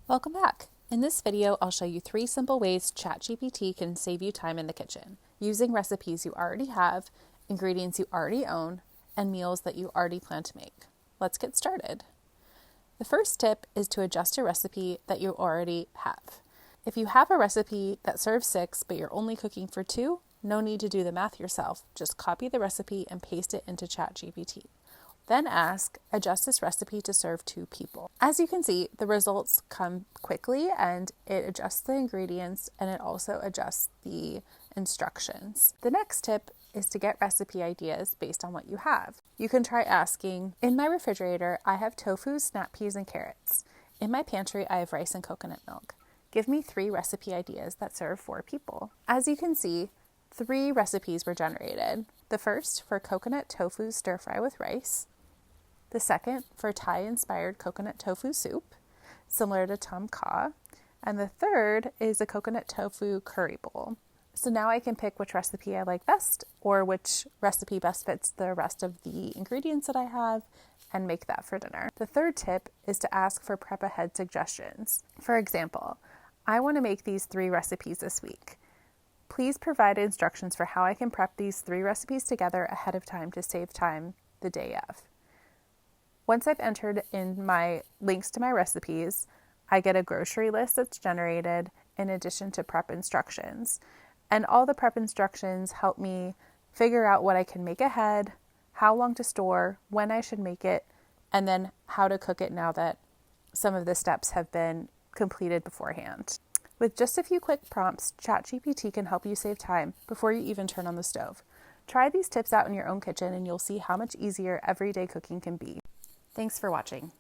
Welcome back. In this video, I'll show you 3 simple ways ChatGPT can save you time in the kitchen, using recipes you already have, ingredients you already own, and meals that you already plan to make. Let's get started. The first tip is to adjust a recipe that you already have. If you have a recipe that serves 6, but you're only cooking for 2, no need to do the math yourself. Just copy the recipe and paste it into ChatGPT. Then ask, adjust this recipe to serve 2 people. As you can see, the results come quickly and it adjusts the ingredients and it also adjusts the instructions. The next tip is to get recipe ideas based on what you have. You can try asking, in my refrigerator, I have tofu, snap peas, and carrots. In my pantry, I have rice and coconut milk. Give me 3 recipe ideas that serve 4 people. As you can see, 3 recipes were generated. The first for coconut tofu stir fry with rice. The second for Thai-inspired coconut tofu soup, similar to tom kha. And the third is a coconut tofu curry bowl. So now I can pick which recipe I like best or which recipe best fits the rest of the ingredients that I have and make that for dinner. The third tip is to ask for prep ahead suggestions. For example, I want to make these 3 recipes this week. Please provide instructions for how I can prep these 3 recipes together ahead of time to save time the day of. Once I've entered in my links to my recipes, I get a grocery list that's generated in addition to prep instructions. And all the prep instructions help me figure out what I can make ahead, how long to store, when I should make it, and then how to cook it now that some of the steps have been completed beforehand. With just a few quick prompts, ChatGPT can help you save time before you even turn on the stove. Try these tips out in your own kitchen and you'll see how much easier everyday cooking can be. Thanks for watching.